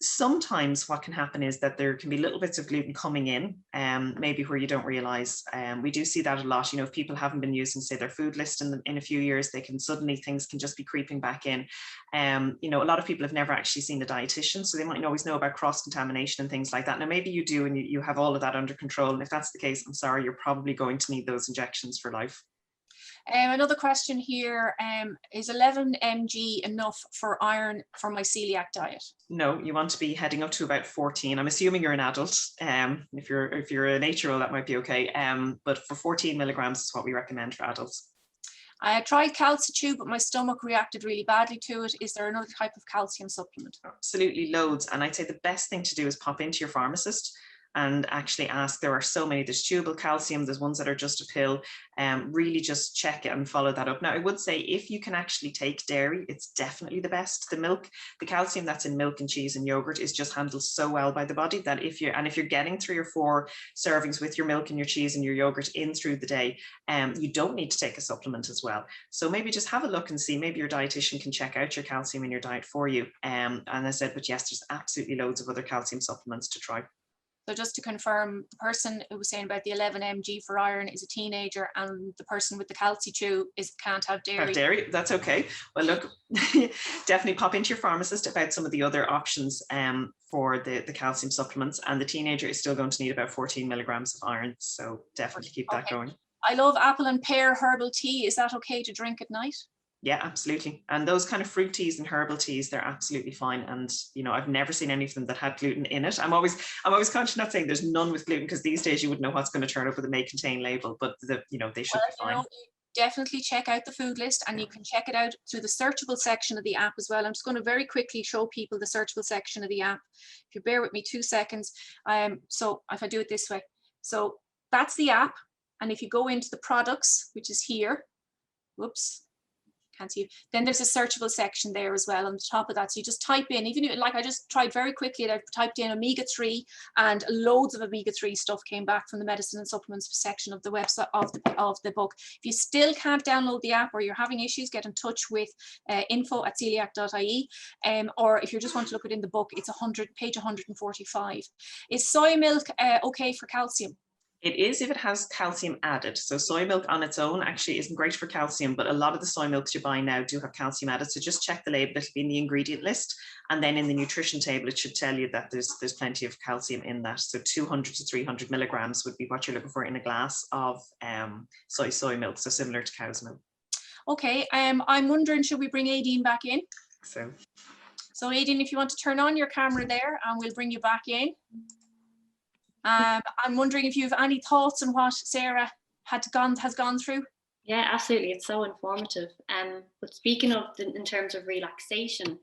sometimes what can happen is that there can be little bits of gluten coming in, maybe where you don't realize. We do see that a lot. You know, if people haven't been using, say, their food list in a few years, they can suddenly, things can just be creeping back in. You know, a lot of people have never actually seen a dietitian, so they mightn't always know about cross-contamination and things like that. Now, maybe you do, and you have all of that under control. And if that's the case, I'm sorry, you're probably going to need those injections for life. Another question here, is 11 mg enough for iron for my celiac diet? No, you want to be heading up to about 14. I'm assuming you're an adult. If you're an 8-year-old, that might be okay. But for 14 milligrams is what we recommend for adults. I tried calcium, but my stomach reacted really badly to it. Is there another type of calcium supplement? Absolutely, loads. And I'd say the best thing to do is pop into your pharmacist and actually ask. There are so many. There's chewable calcium, there's ones that are just a pill. Really just check it and follow that up. Now, I would say if you can actually take dairy, it's definitely the best. The milk, the calcium that's in milk and cheese and yogurt is just handled so well by the body that if you're getting 3 or 4 servings with your milk and your cheese and your yogurt in through the day, you don't need to take a supplement as well. So maybe just have a look and see, maybe your dietitian can check out your calcium in your diet for you. And I said, but yes, there's absolutely loads of other calcium supplements to try. So just to confirm, the person who was saying about the 11 mg for iron is a teenager, and the person with the calci-chew can't have dairy. Have dairy, that's okay. Well, look, definitely pop into your pharmacist about some of the other options for the calcium supplements, and the teenager is still going to need about 14 milligrams of iron. So definitely keep that going. I love apple and pear herbal tea. Is that okay to drink at night? Yeah, absolutely. And those kind of fruit teas and herbal teas, they're absolutely fine. And, you know, I've never seen any of them that had gluten in it. I'm always conscious not saying there's none with gluten, because these days you wouldn't know what's going to turn up with a may contain label, but they should be fine. Definitely check out the food list, and you can check it out through the searchable section of the app as well. I'm just going to very quickly show people the searchable section of the app. If you bear with me 2 seconds. So if I do it this way, so that's the app. And if you go into the products, which is here, whoops, can't see. Then there's a searchable section there as well on the top of that. So you just type in, even like I just tried very quickly, I typed in omega-3, and loads of omega-3 stuff came back from the medicine and supplements section of the website of the book. If you still can't download the app, or you're having issues, get in touch with info@celiac.ie, or if you just want to look at it in the book, it's page 145. Is soy milk okay for calcium? It is if it has calcium added. So soy milk on its own actually isn't great for calcium, but a lot of the soy milks you buy now do have calcium added. So just check the label, it'll be in the ingredient list. And then in the nutrition table, it should tell you that there's plenty of calcium in that. So 200 to 300 milligrams would be what you're looking for in a glass of soy milk, so similar to cow's milk. Okay, I'm wondering, should we bring Aideen back in? So So Aideen, if you want to turn on your camera there, and we'll bring you back in. I'm wondering if you have any thoughts on what Sarah has gone through. Yeah, absolutely. It's so informative. But speaking of in terms of relaxation,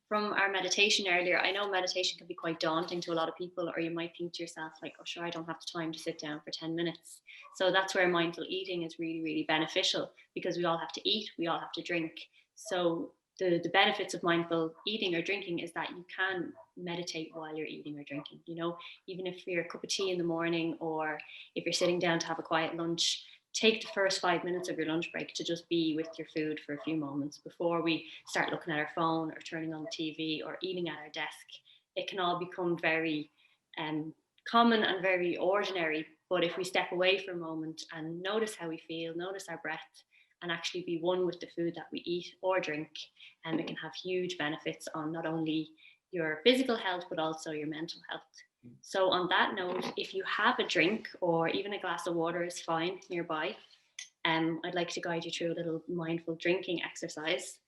from our meditation earlier, I know meditation can be quite daunting to a lot of people, or you might think to yourself like, oh sure, I don't have the time to sit down for 10 minutes. So that's where mindful eating is really, really beneficial, because we all have to eat, we all have to drink. So the benefits of mindful eating or drinking is that you can meditate while you're eating or drinking. You know, even if you're a cup of tea in the morning, or if you're sitting down to have a quiet lunch, take the first 5 minutes of your lunch break to just be with your food for a few moments before we start looking at our phone or turning on the TV or eating at our desk. It can all become very common and very ordinary. But if we step away for a moment and notice how we feel, notice our breath, and actually be one with the food that we eat or drink, and it can have huge benefits on not only your physical health, but also your mental health. So on that note, if you have a drink or even a glass of water is fine nearby, I'd like to guide you through a little mindful drinking exercise.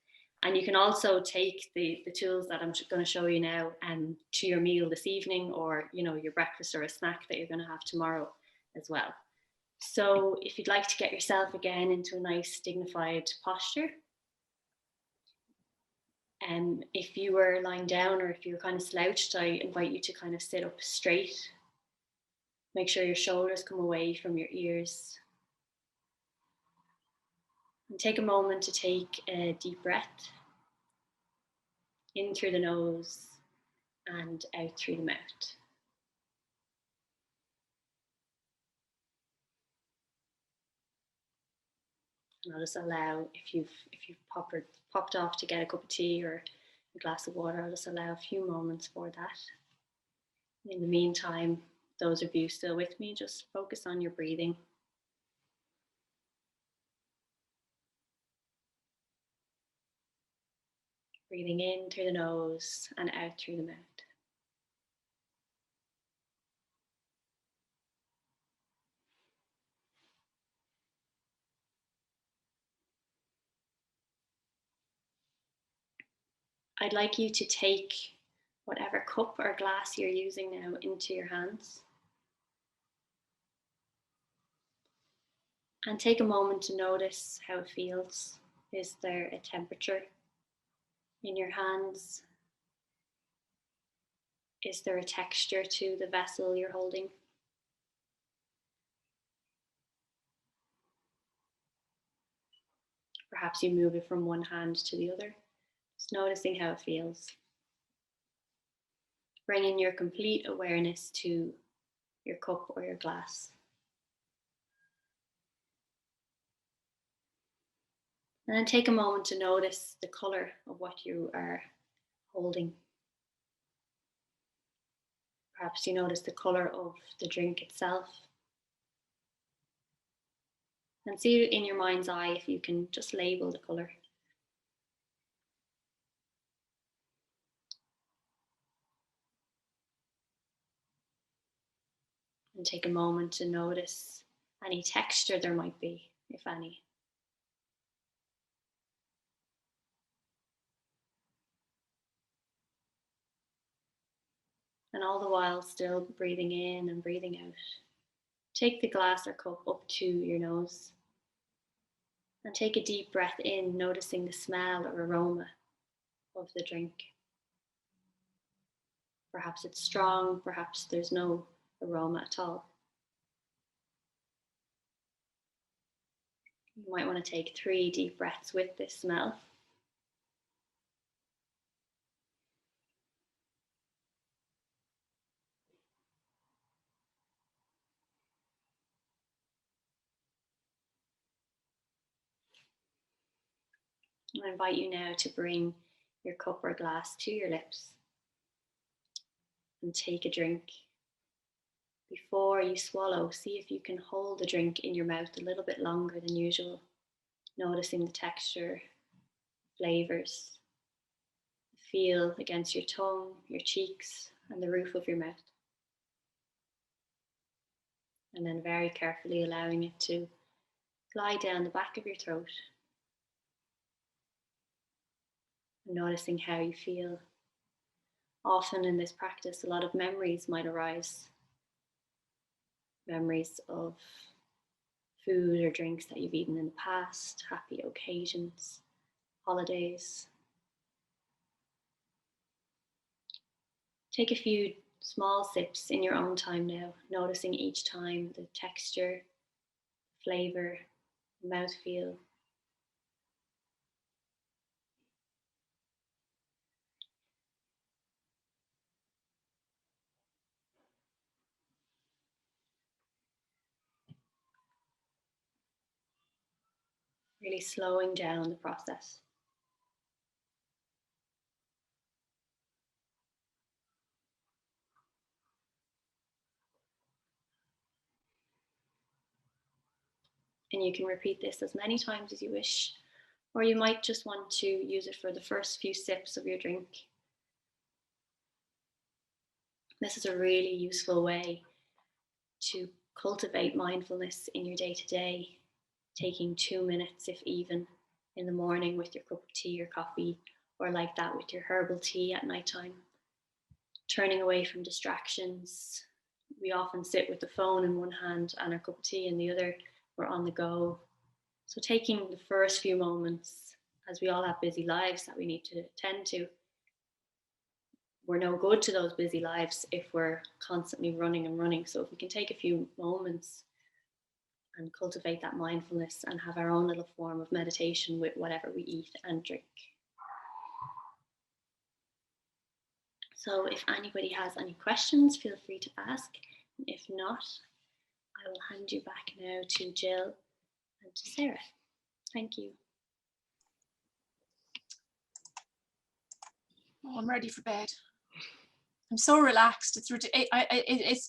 And you can also take the tools that I'm going to show you now to your meal this evening, or your breakfast or a snack that you're going to have tomorrow as well. So if you'd like to get yourself again into a nice dignified posture, if you were lying down or if you were kind of slouched, I invite you to kind of sit up straight. Make sure your shoulders come away from your ears. And take a moment to take a deep breath in through the nose and out through the mouth. And I'll just allow, if you've popped off to get a cup of tea or a glass of water, I'll just allow a few moments for that. In the meantime, those of you still with me, just focus on your breathing. Breathing in through the nose and out through the mouth. I'd like you to take whatever cup or glass you're using now into your hands. And take a moment to notice how it feels. Is there a temperature in your hands? Is there a texture to the vessel you're holding? Perhaps you move it from one hand to the other, just noticing how it feels. Bringing your complete awareness to your cup or your glass. And then take a moment to notice the color of what you are holding. Perhaps you notice the color of the drink itself. And see in your mind's eye if you can just label the color. And take a moment to notice any texture there might be, if any. And all the while still breathing in and breathing out. Take the glass or cup up to your nose and take a deep breath in, noticing the smell or aroma of the drink. Perhaps it's strong, perhaps there's no aroma at all. You might want to take 3 deep breaths with this smell. I invite you now to bring your cup or glass to your lips and take a drink. Before you swallow, see if you can hold the drink in your mouth a little bit longer than usual, noticing the texture, flavors, feel against your tongue, your cheeks, and the roof of your mouth. And then very carefully allowing it to glide down the back of your throat noticing how you feel. Often in this practice, a lot of memories might arise. Memories of food or drinks that you've eaten in the past, happy occasions, holidays. Take a few small sips in your own time now, noticing each time the texture, flavor, mouthfeel. Really slowing down the process. And you can repeat this as many times as you wish, or you might just want to use it for the first few sips of your drink. This is a really useful way to cultivate mindfulness in your day-to-day, taking 2 minutes, if even, in the morning with your cup of tea or coffee, or like that with your herbal tea at nighttime. Turning away from distractions. We often sit with the phone in one hand and our cup of tea in the other. We're on the go. So taking the first few moments, as we all have busy lives that we need to attend to, we're no good to those busy lives if we're constantly running and running. So if we can take a few moments and cultivate that mindfulness and have our own little form of meditation with whatever we eat and drink. So if anybody has any questions, feel free to ask. If not, I will hand you back now to Jill and to Sarah. Thank you. Oh, I'm ready for bed. I'm so relaxed. It's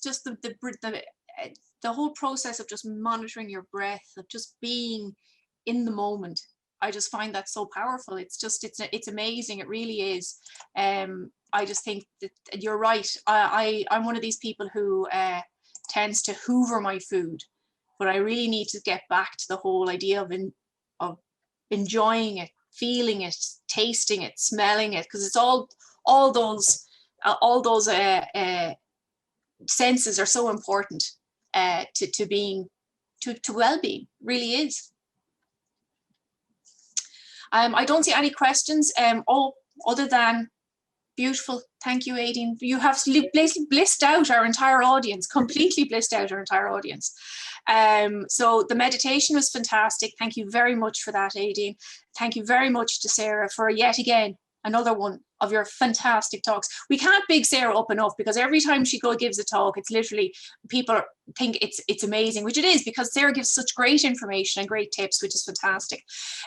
just the whole process of just monitoring your breath, of just being in the moment. I just find that so powerful. It's amazing. It really is. I just think that you're right. I'm one of these people who tends to hoover my food, but I really need to get back to the whole idea of enjoying it, feeling it, tasting it, smelling it, because it's all those senses are so important to well-being. Really is. I don't see any questions. Other than beautiful. Thank you, Aideen. You have blissed out our entire audience, completely blissed out our entire audience. So the meditation was fantastic. Thank you very much for that, Aideen. Thank you very much to Sarah for yet again another one of your fantastic talks. We can't big Sarah up enough, because every time she gives a talk, it's literally, people think it's amazing, which it is, because Sarah gives such great information and great tips, which is fantastic.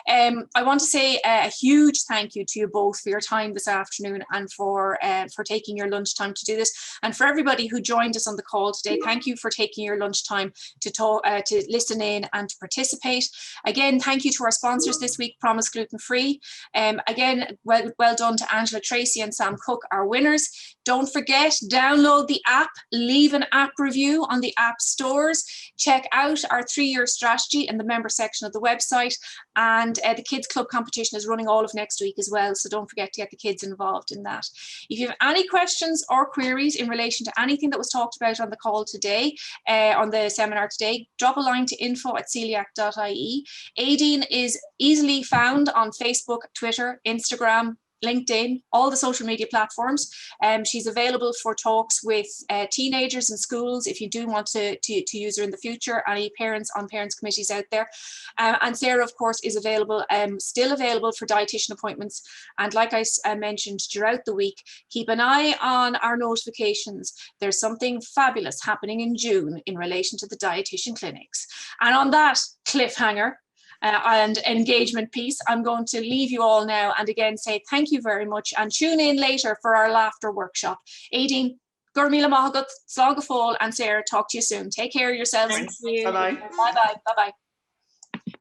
I want to say a huge thank you to you both for your time this afternoon and for taking your lunchtime to do this. And for everybody who joined us on the call today, thank you for taking your lunchtime to talk, to listen in and to participate. Again, thank you to our sponsors this week, Promise Gluten Free. Again, well done to Angela Tracy and Sam Cook, our winners. Don't forget, download the app, leave an app review on the app stores, check out our 3-year strategy in the member section of the website, and the Kids Club competition is running all of next week as well, so don't forget to get the kids involved in that. If you have any questions or queries in relation to anything that was talked about on the call today, on the seminar today, drop a line to info@celiac.ie. Aideen is easily found on Facebook, Twitter, Instagram, LinkedIn, all the social media platforms. She's available for talks with teenagers in schools if you do want to use her in the future, any parents on parents committees out there. And Sarah, of course, is available, still available for dietitian appointments. And like I mentioned throughout the week, keep an eye on our notifications. There's something fabulous happening in June in relation to the dietitian clinics. And on that cliffhanger, and engagement piece, I'm going to leave you all now and again say thank you very much, and tune in later for our laughter workshop. Aideen, Gurmila Mahagut, Slogafol, and Sarah, talk to you soon. Take care of yourselves. Thanks. Bye-bye. Bye-bye. Bye-bye.